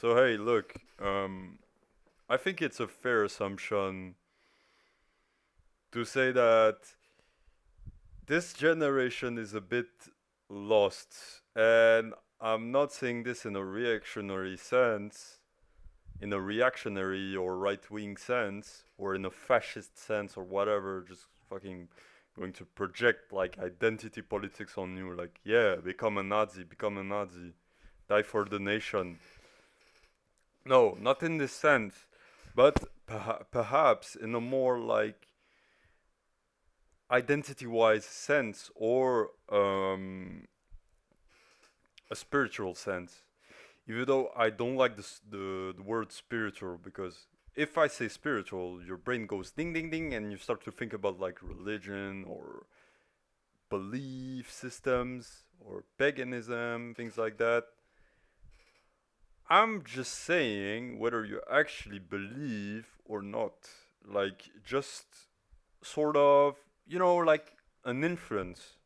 So hey, look, I think it's a fair assumption to say that this generation is a bit lost, and I'm not saying this in a reactionary sense, in a reactionary or right-wing sense, or in a fascist sense or whatever, just fucking going to project like identity politics on you, like yeah, become a Nazi, die for the nation. No, not in this sense, but perhaps in a more like identity-wise sense or a spiritual sense. Even though I don't like the word spiritual, because if I say spiritual, your brain goes ding ding ding, and you start to think about like religion or belief systems or paganism, things like that. I'm just saying whether you actually believe or not. Like, just sort of, like an influence.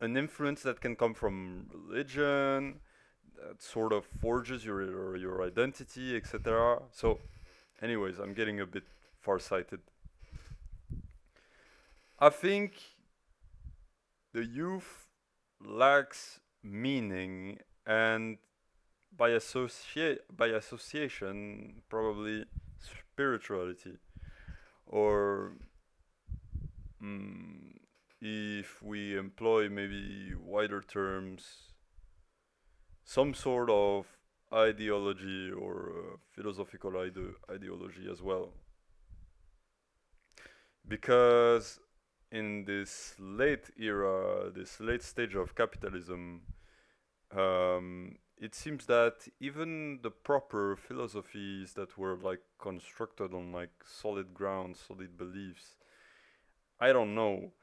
An influence that can come from religion, that sort of forges your identity, etc. So, anyways, I'm getting a bit farsighted. I think the youth lacks meaning and by association probably spirituality or mm, if we employ maybe wider terms, some sort of ideology or philosophical ideology as well. Because in this late era, this late stage of capitalism, it seems that even the proper philosophies that were like constructed on like solid ground, solid beliefs, I don't know.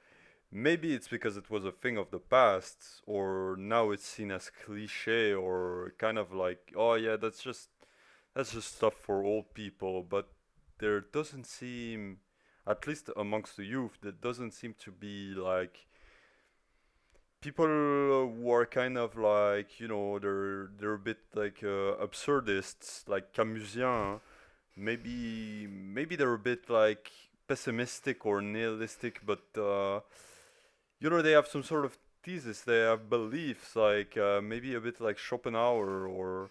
Maybe it's because it was a thing of the past, or now it's seen as cliche, or kind of like, oh yeah, that's just stuff for old people. But there doesn't seem, at least amongst the youth, there doesn't seem to be like people who are kind of like, they're a bit like absurdists, like Camusian. Maybe they're a bit like pessimistic or nihilistic, but they have some sort of thesis. They have beliefs, like maybe a bit like Schopenhauer, or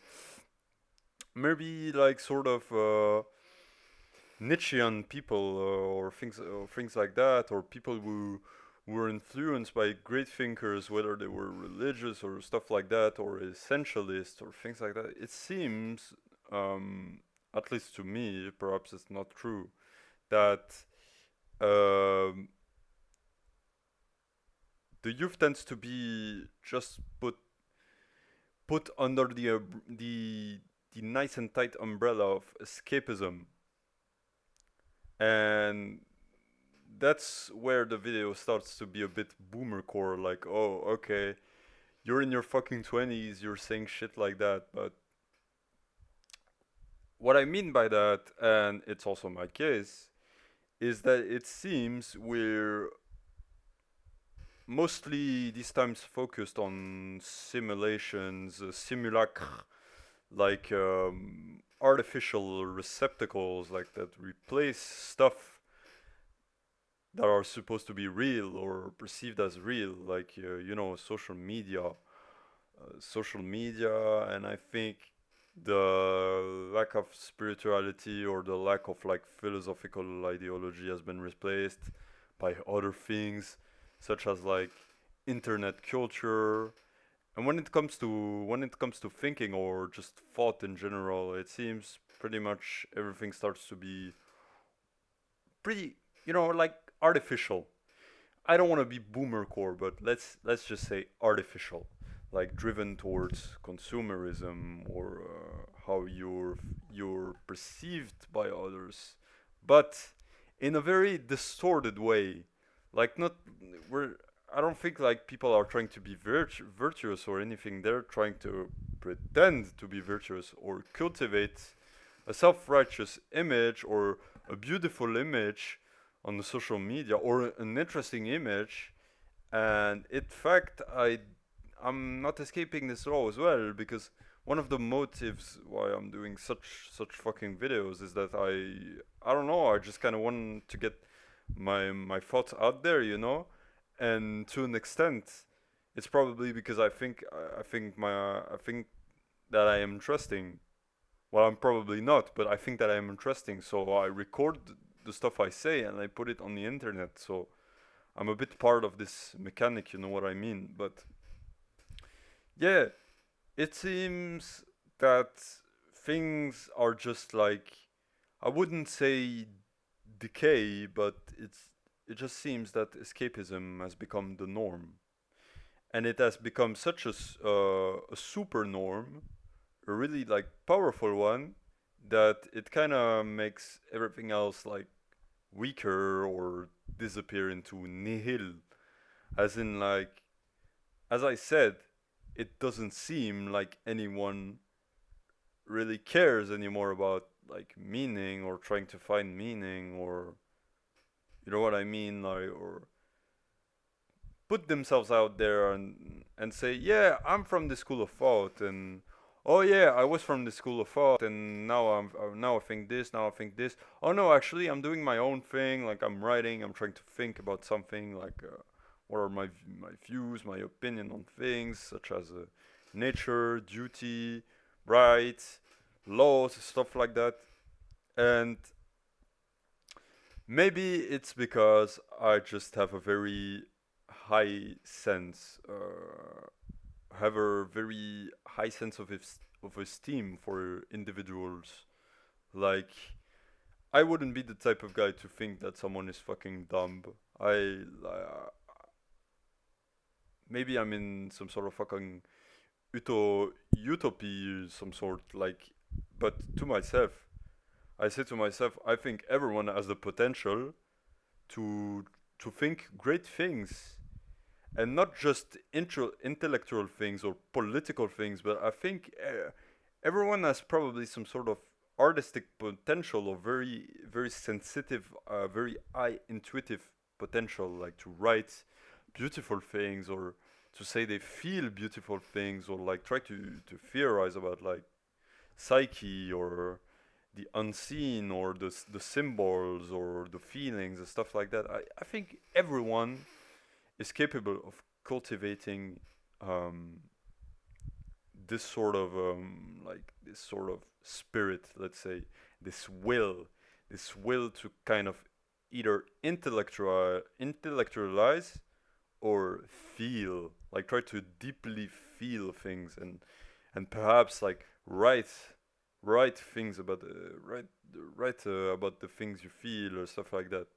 maybe like sort of Nietzschean people, or things like that, or people who were influenced by great thinkers, whether they were religious or stuff like that, or essentialist or things like that. It seems, at least to me, perhaps it's not true, that um, the youth tends to be just put under the nice and tight umbrella of escapism, and that's where the video starts to be a bit boomer core. Like, oh, okay, you're in your fucking 20s, you're saying shit like that. But what I mean by that, and it's also my case, is that it seems we're mostly these times focused on simulations, simulacra, like artificial receptacles, like that replace stuff that are supposed to be real or perceived as real, like social media, and I think the lack of spirituality or the lack of like philosophical ideology has been replaced by other things, such as like internet culture. And when it comes to thinking or just thought in general, it seems pretty much everything starts to be pretty, like artificial. I don't want to be boomer core, but let's just say artificial, like driven towards consumerism or how you're perceived by others, but in a very distorted way. Like, not we're I don't think like people are trying to be virtuous or anything. They're trying to pretend to be virtuous or cultivate a self-righteous image or a beautiful image on the social media or an interesting image. And in fact, I'm not escaping this law as well, because one of the motives why I'm doing such fucking videos is that I don't know, I just kind of want to get my thoughts out there, you know, and to an extent, it's probably because I think that I am interesting. Well, I'm probably not, but I think that I am interesting, so I record the stuff I say and I put it on the internet. So I'm a bit part of this mechanic, you know what I mean? But yeah, it seems that things are just like, I wouldn't say decay, but it just seems that escapism has become the norm, and it has become such a super norm, a really like powerful one, that it kind of makes everything else like weaker or disappear into nihil. As in, like, as I said, it doesn't seem like anyone really cares anymore about like meaning or trying to find meaning, or you know what I mean, like, or put themselves out there and say, yeah, I'm from the school of thought, and oh yeah, I was from the school of thought, and now I think this, now I think this. Oh no, actually, I'm doing my own thing. Like, I'm writing, I'm trying to think about something. Like, what are my views, my opinion on things such as nature, duty, right, laws, stuff like that. And maybe it's because I just have a very high sense, have a very high sense of esteem for individuals. Like, I wouldn't be the type of guy to think that someone is fucking dumb. I maybe I'm in some sort of fucking utopia, some sort, like, but to myself, I say to myself, I think everyone has the potential to think great things, and not just intellectual things or political things, but I think everyone has probably some sort of artistic potential, or very sensitive, very high intuitive potential, like to write beautiful things, or to say they feel beautiful things, or like try to theorize about like psyche, or the unseen, or the symbols, or the feelings and stuff like that. I think everyone is capable of cultivating um, this sort of spirit, let's say, this will, this will to kind of either intellectualize or feel, like try to deeply feel things, and perhaps like write things about write about the things you feel, or stuff like that.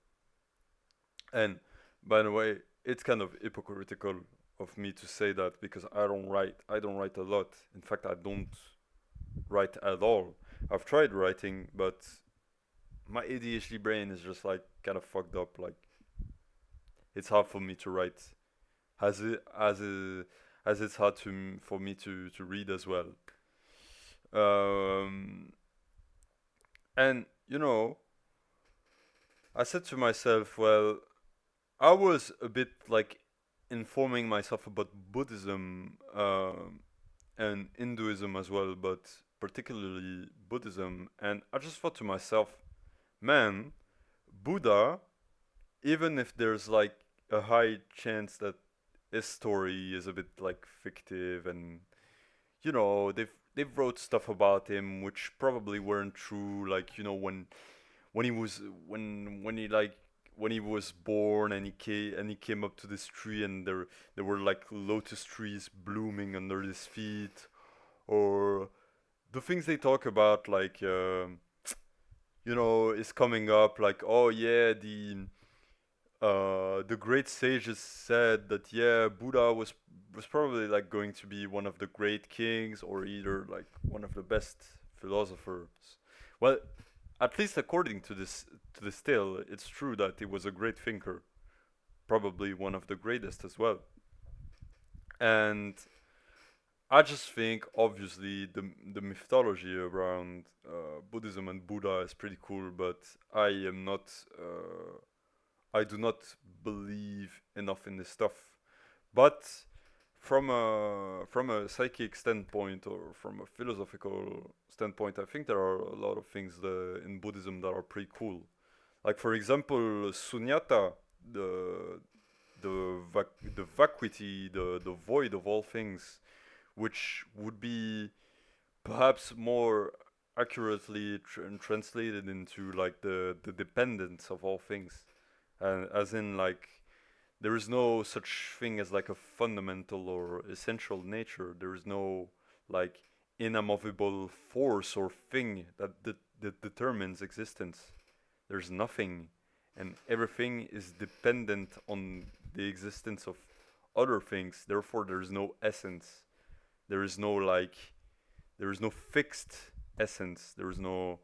And by the way, it's kind of hypocritical of me to say that, because I don't write a lot. In fact, I don't write at all. I've tried writing, but my ADHD brain is just like kind of fucked up. Like, it's hard for me to write, as it's hard for me to read as well. Um, and you know, I said to myself, well, I was a bit like informing myself about Buddhism, and Hinduism as well, but particularly Buddhism, and I just thought to myself, man, Buddha, even if there's like a high chance that his story is a bit like fictive, and you know they've wrote stuff about him which probably weren't true, like, you know, when he was when he like when he was born, and he came up to this tree, and there were like lotus trees blooming under his feet, or the things they talk about, like, you know, is coming up, like, oh yeah, the great sages said that, yeah, Buddha was probably like going to be one of the great kings, or either like one of the best philosophers. Well, at least according to this tale, it's true that he was a great thinker, probably one of the greatest as well. And I just think, obviously, the mythology around Buddhism and Buddha is pretty cool, but I am not. I do not believe enough in this stuff. But from a psychic standpoint or from a philosophical standpoint, I think there are a lot of things in Buddhism that are pretty cool. Like for example, sunyata, the the vacuity, the void of all things, which would be perhaps more accurately translated into like the dependence of all things, and as in like there is no such thing as like a fundamental or essential nature. There is no like inamovable force or thing that determines existence. There's nothing, and everything is dependent on the existence of other things. Therefore, there is no essence. There is no like, there is no fixed essence. There is no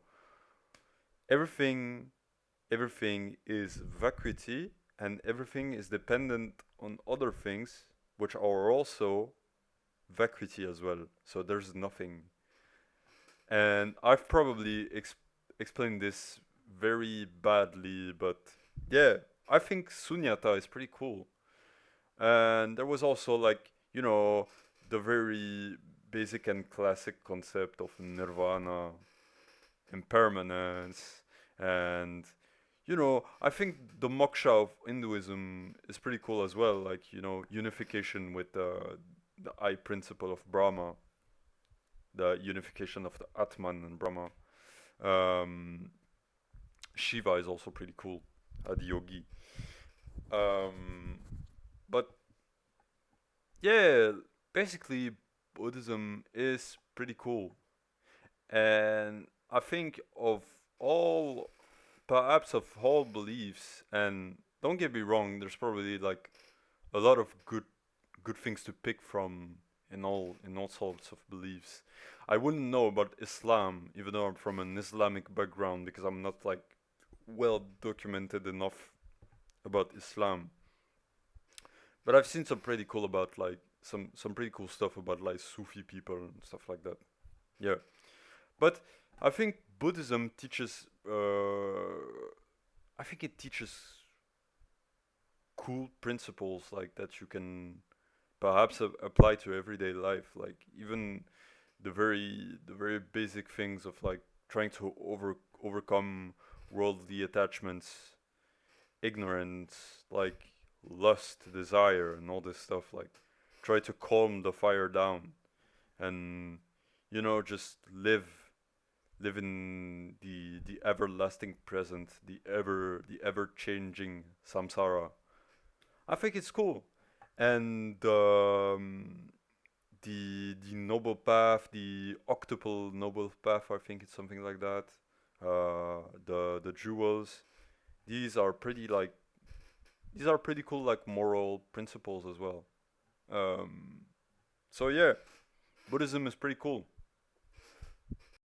everything. Everything is vacuity, and everything is dependent on other things, which are also vacuity as well. So there's nothing. And I've probably explained this very badly, but yeah, I think sunyata is pretty cool. And there was also like, the very basic and classic concept of nirvana, impermanence, and I think the moksha of Hinduism is pretty cool as well. Like, unification with the I principle of Brahma, the unification of the Atman and Brahma. Um, Shiva is also pretty cool, Adiyogi. Um, but yeah, basically, Buddhism is pretty cool. And I think of all, perhaps of all beliefs, and don't get me wrong, there's probably like a lot of good things to pick from in all sorts of beliefs. I wouldn't know about Islam, even though I'm from an Islamic background, because I'm not like well documented enough about Islam. But I've seen some pretty cool about like some pretty cool stuff about like Sufi people and stuff like that. Yeah, but I think Buddhism teaches. I think it teaches cool principles like that you can perhaps apply to everyday life. Like even the very basic things of like trying to overcome worldly attachments, ignorance, like lust, desire, and all this stuff. Like try to calm the fire down and just live in the everlasting present, the ever changing samsara. I think it's cool, and the noble path, the octuple noble path, I think it's something like that. The jewels, these are pretty like these are pretty cool like moral principles as well. Um, so yeah, Buddhism is pretty cool.